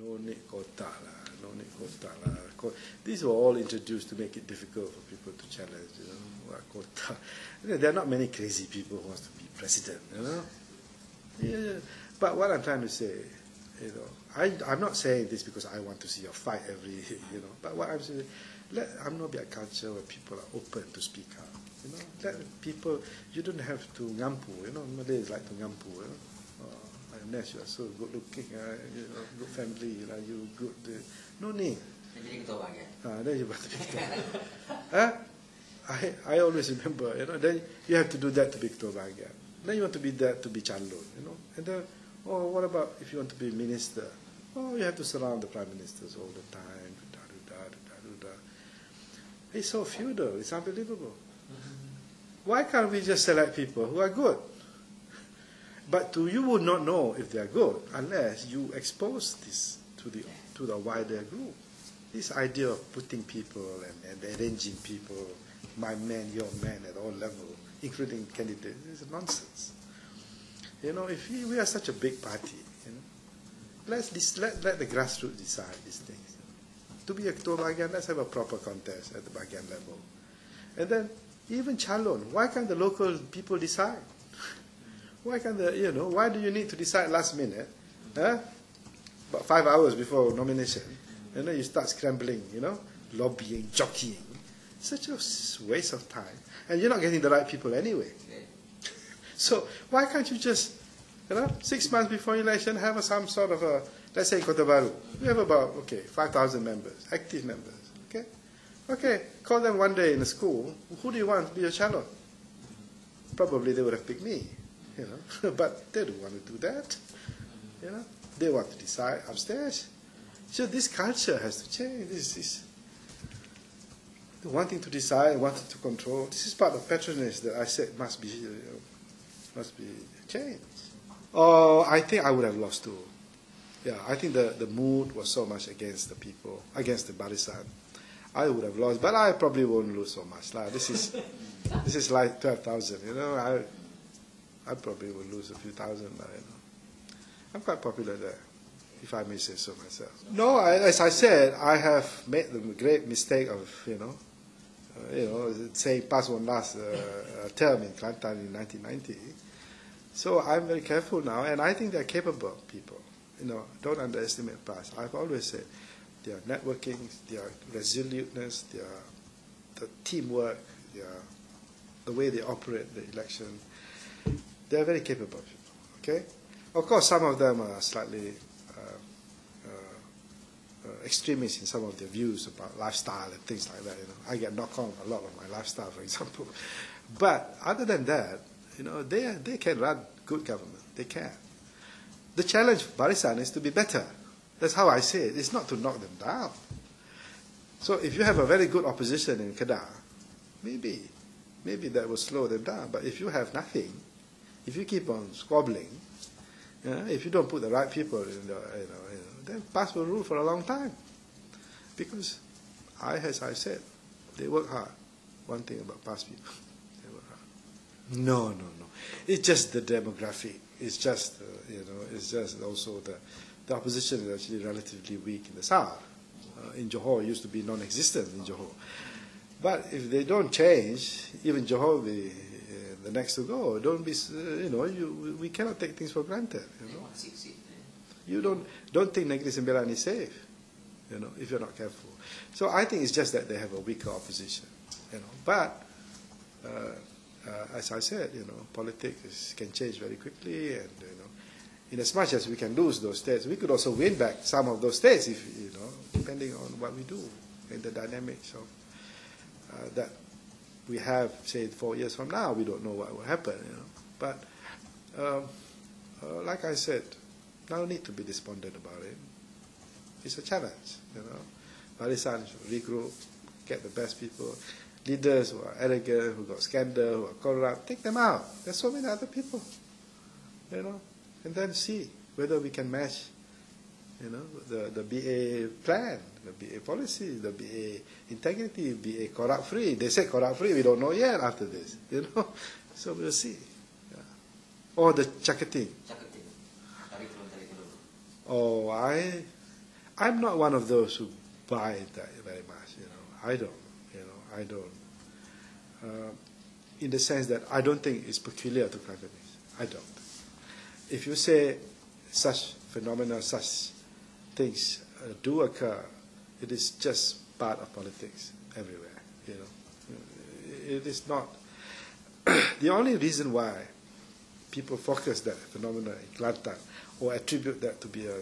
no need quota lah, no need quota lah. These were all introduced to make it difficult for people to challenge, you know, what quota. There are not many crazy people who want to be president, you know. Yeah, but what I'm trying to say, you know, I'm not saying this because I want to see a fight every, you know, but what I'm saying, let UMNO be a culture where people are open to speak out, you know. Let people, you don't have to ngampu, you know, Malays like to ngampu, you know. Unless you are so good looking, you know, good family, you know, you good, no need. Then you want to be I always remember, you know, then you have to do that to be ketua bahagian. Then you want to be that to be calon, you know. And then, oh, what about if you want to be minister? Oh, you have to surround the prime ministers all the time. It's so feudal. It's unbelievable. Why can't we just select people who are good? But you would not know if they are good unless you expose this to the wider group. This idea of putting people and arranging people, my man, your man, at all levels, including candidates, is nonsense. You know, if we are such a big party, you know, let the grassroots decide these things. To be a ketua bahagian, let's have a proper contest at the bahagian level. And then, even calon, why can't the local people decide? Why can't you know, why do you need to decide last minute, about 5 hours before nomination, and then you start scrambling, you know, lobbying, jockeying. Such a waste of time. And you're not getting the right people anyway. So why can't you just, you know, 6 months before election have some sort of a, let's say Kota Baru, we have about, 5,000 members, active members, okay, call them one day in a school, who do you want to be your calon? Probably they would have picked me, you know, but they don't want to do that, you know, they want to decide upstairs. So this culture has to change. This is wanting to decide, wanting to control. This is part of patronage that I said must be changed. Oh, I think I would have lost too. Yeah, I think the mood was so much against the people, against the barisan. I would have lost, but I probably won't lose so much. This is like 12,000. You know, I probably will lose a few thousand. You know, I'm quite popular there, if I may say so myself. No, as I said, I have made the great mistake of saying pass one last term in Kelantan in 1990. So I'm very careful now, and I think they're capable people. You know, don't underestimate PAS. I've always said their networking, their resoluteness, the teamwork, the way they operate the election. They're very capable people. Okay, of course, some of them are slightly extremists in some of their views about lifestyle and things like that. You know, I get knocked on a lot of my lifestyle, for example. But other than that, you know, they can run good government. They can. The challenge for barisan is to be better. That's how I say it. It's not to knock them down. So if you have a very good opposition in Kedah, maybe that will slow them down. But if you have nothing, if you keep on squabbling, if you don't put the right people in then PAS will rule for a long time. Because as I said, they work hard. One thing about PAS people, they work hard. No. It's just the demographic. It's just, it's just also the opposition is actually relatively weak in the south. In Johor, it used to be non-existent in Johor. But if they don't change, even Johor will be the next to go. Don't be, we cannot take things for granted. You don't think Negeri Sembilan is safe, if you're not careful. So I think it's just that they have a weaker opposition, But as I said, politics can change very quickly, and in as much as we can lose those states, we could also win back some of those states, if depending on what we do and the dynamics of that we have. Say 4 years from now, we don't know what will happen, But like I said, no need to be despondent about it. It's a challenge, Barisan should regroup, get the best people. Leaders who are arrogant, who got scandal, who are corrupt, take them out. There's so many other people, and then see whether we can match, the BA plan, the BA policy, the BA integrity, BA corrupt-free. They say corrupt-free, we don't know yet after this, So we'll see. Yeah. Or the Chakating. Oh, I'm not one of those who buy that very much. I don't. I don't. In the sense that I don't think it's peculiar to Cantonese. I don't. If you say such phenomena, such things do occur, it is just part of politics everywhere. It is not. The only reason why people focus that phenomena in Kelantan or attribute that to be a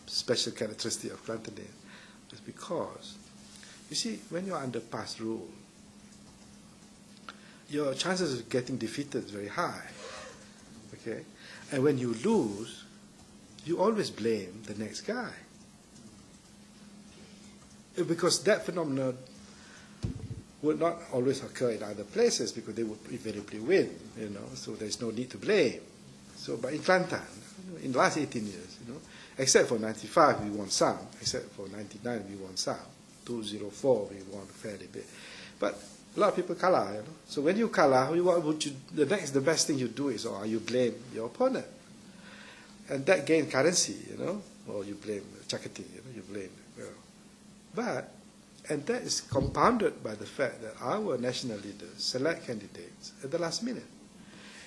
special characteristic of Kelantanese is because, you see, when you're under past rule, your chances of getting defeated is very high. Okay? And when you lose, you always blame the next guy. Because that phenomenon would not always occur in other places because they would invariably win, so there's no need to blame. So, but in Kelantan, in the last 18 years, except for 95 we won some, except for 99 we won some, 2004 we won a fairly bit. But a lot of people kalah, So when you kalah, what would you, the best thing you do is, you blame your opponent. And that gains currency, or you blame Chakati, you blame, and that is compounded by the fact that our national leaders select candidates at the last minute.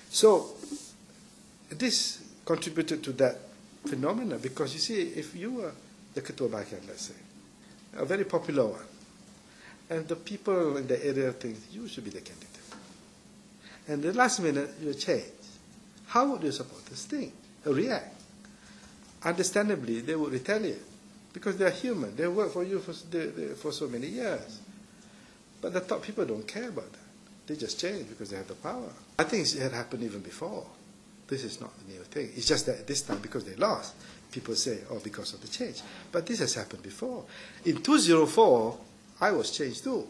So this contributed to that phenomena because, you see, if you were the Ketua Bahagian, let's say, a very popular one, and the people in the area think you should be the candidate, and the last minute you change, how would your supporters think or react? Understandably, they would retaliate. Because they are human. They work for you for so many years. But the top people don't care about that. They just change because they have the power. I think it had happened even before. This is not a new thing. It's just that this time, because they lost, people say, because of the change. But this has happened before. In 2004, I was changed too.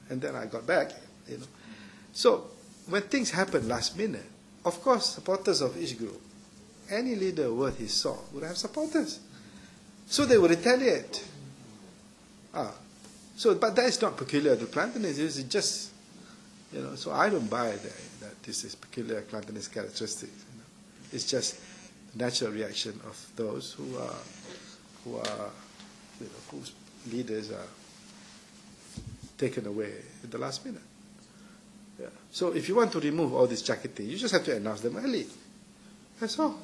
And then I got back, So when things happen last minute, of course, supporters of each group, any leader worth his salt would have supporters. So they will retaliate. But that is not peculiar to Kelantanese. It's just, so I don't buy that this is peculiar Kelantanese characteristics. It's just the natural reaction of those who are, whose leaders are taken away at the last minute. Yeah. So if you want to remove all this Chakati, you just have to announce them early. That's all.